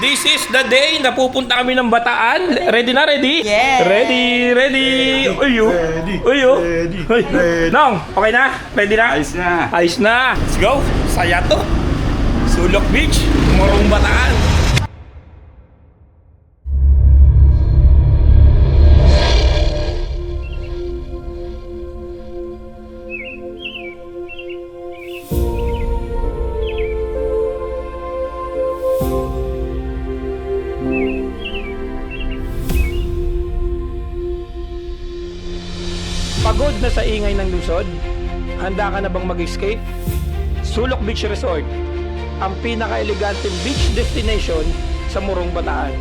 This is the day na pupunta kami ng Bataan. Ready na, ready? Yes! Ready! Uyo! Ready! Uyo! Ready! Nong, okay na? Ready na? Ayos na! Ayos na! Let's go! Saya to! Sulok Beach, Morong Bataan. Pagod na sa ingay ng lungsod? Handa ka na bang mag-escape? Sulok Beach Resort, ang pinaka-eleganteng beach destination sa Morong Bataan.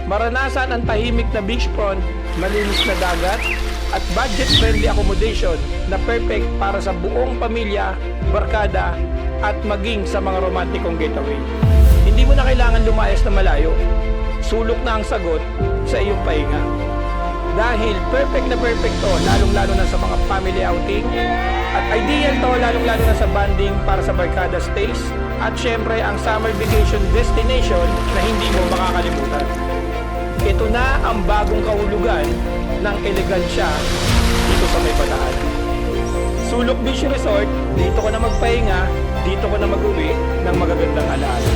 Maranasan ang tahimik na beachfront, malinis na dagat, at budget-friendly accommodation na perfect para sa buong pamilya, barkada, at maging sa mga romantikong getaway. Hindi mo na kailangan lumayas na malayo. Sulok na ang sagot sa iyong pahinga. Dahil perfect na perfect to, lalong-lalo na sa mga family outing. At ideal to, lalong-lalo na sa banding para sa barkada stays. At syempre, ang summer vacation destination na hindi mo makakalimutan. Ito na ang bagong kahulugan ng elegansya dito sa may Bataan. Sulok Beach Resort, dito ko na magpahinga, dito ko na mag-uwi ng magagandang alaala.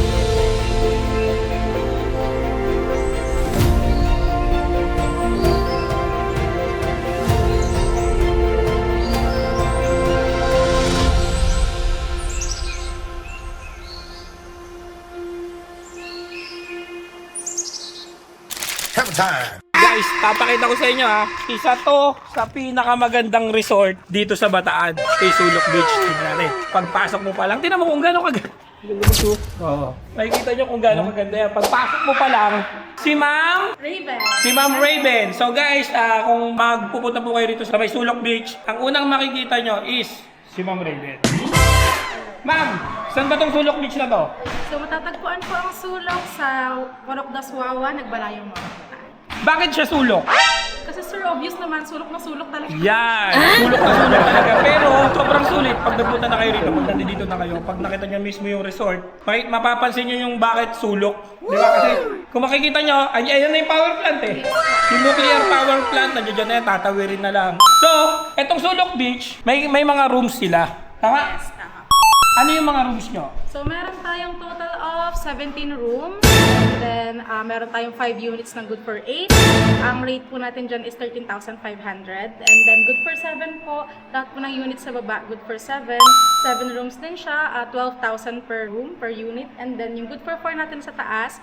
Guys, papakita ko sa inyo ha. Isa to sa pinakamagandang resort dito sa Bataan, kay Sulok Beach. Tingnan natin. Pagpasok mo pa lang, tingnan mo kung gaano kaganda. Oo. Makikita nyo kung gaano kaganda yan. Pagpasok mo pa lang, si Ma'am Raven. Si Ma'am Raven. So guys, kung magpupunta po kayo rito sa may Sulok Beach, ang unang makikita nyo is si Ma'am Raven. Ma'am, saan ba tong Sulok Beach na to? So matatagpuan po ang sulok sa Warok das Wawa, Nagbalayong Morong Bataan. Bakit siya sulok? Kasi sir, obvious naman, sulok na sulok talaga. Yan! Sulok na sulok talaga. Pero sobrang sulit pag nagpunta na kayo rito, pag nandito na kayo, pag nakita nyo mismo yung resort, mapapansin nyo yung bakit sulok. Di ba? Kasi kung makikita nyo, ayan na yung power plant eh. Yung nuclear power plant, nandiyan dyan na yan, tatawirin na lang. So, etong Sulok Beach, may mga rooms sila. Tama? Yes, tama. Ano yung mga rooms nyo? So meron tayong total of 17 rooms. And then meron tayong 5 units ng good for 8. Ang rate po natin dyan is 13,500. And then good for 7 po, lahat po ng units sa baba, good for 7. 7 rooms din siya, 12,000 per room, per unit. And then yung good for 4 natin sa taas,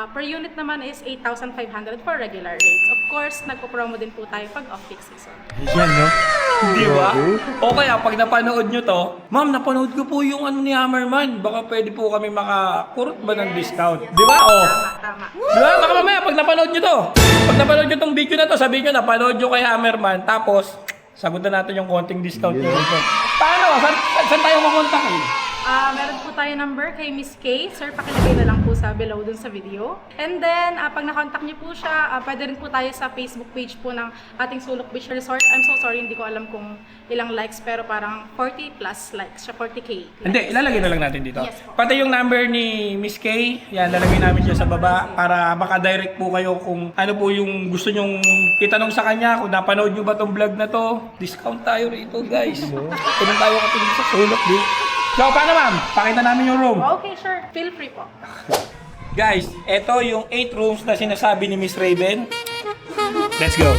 per unit naman is 8,500 for regular rates. Of course, nagpo-promo din po tayo pag off-peak season. Yan, no? Di ba? O kaya, pag napanood nyo to, ma'am, napanood ko po yung ano ni Hammerman. Baka pwede po kami makakurot ba ng discount? Di ba? O. Tama. Di ba? Baka mamaya, pag napanood nyo to, pag napanood nyo tong video na to, sabihin nyo, napanood nyo kay Hammerman, tapos, sagutan natin yung konting discount nyo dito. Paano? Saan tayo makontak eh? Meron po tayo number kay Miss K. Sir, pakilagay na lang po sa below dun sa video. And then, pag na-contact niyo po siya, pwede rin po tayo sa Facebook page po ng ating Sulok Beach Resort. I'm so sorry, hindi ko alam kung ilang likes, pero parang 40 plus likes siya, 40k. Hindi, ilalagay na lang natin dito. Yes po. Pati yung number ni Miss K, yan, lalagay namin dyan sa baba para maka-direct po kayo kung ano po yung gusto nyong itanong sa kanya. Kung napanood nyo ba tong vlog na to, discount tayo rito, guys. Kung tayo kapilig sa Sulok Beach. So, paano ma'am? Pakita namin yung room. Okay, sure. Feel free po. Guys, eto yung 8 rooms na sinasabi ni Miss Raven. Let's go.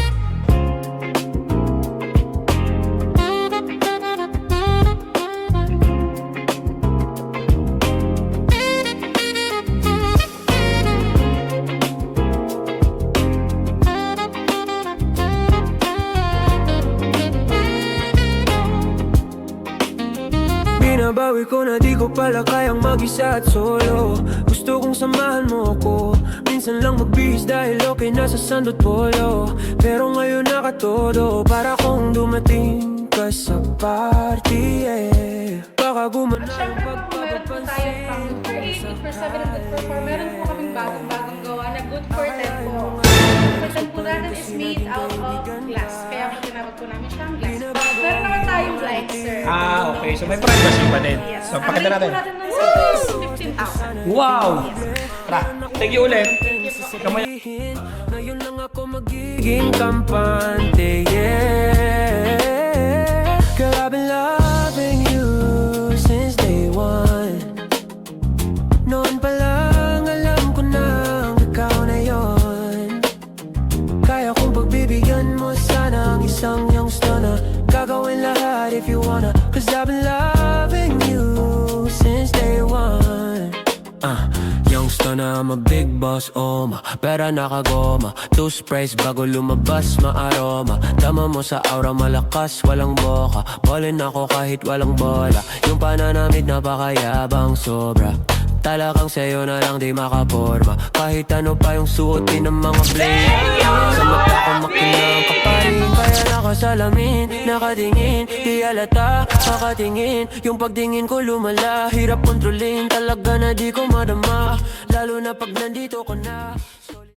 Binabawi ko na di ko pala kayang mag-isa at solo. Gusto kong samahan mo ako. Minsan lang magbihis dahil okay na sa sandot polo. Pero ngayon nakatodo para kung dumating ka sa party, yeah. Baka bago man At ang syempre po, meron po tayo pang good for 8, good for 7, and good for 4. Meron po kaming bagong gawa na good for 10 po. Good for 10 po natin is made out of glass. Kaya po tinawag po namin siyang glass. Meron naman tayong blind, sir. Okay. So may privacy pa din. Yes. So Ang pakita rate natin. po natin ng set is 15,000. Wow! Tara, thank you ulit. Kamay. Ngayon lang ako magiging kampante, yeah. Girl, I've been loving you since day one. Noon pa lang alam ko nang ikaw na yon. Kaya kong pagbibigyan mo sana ang isang youngster na gagawin lahat if you wanna. Cause I've been loving you since day one. Youngster na I'm a big boss, oh ma. Pera nakagoma, two sprays bago lumabas maaroma. Tama mo sa aura malakas, walang boka. Ballin ako kahit walang bola. Yung pananamit napakayabang sobra. Talagang sa'yo na lang di makaporma. Kahit ano pa yung suotin ng mga bling. Sa mata ko makinang kaparin. Kaya nakasalamin, nakatingin. Di halata, makatingin. Yung pagtingin ko lumala. Hirap kontrolin, talaga na di ko madama. Lalo na pag nandito ko na.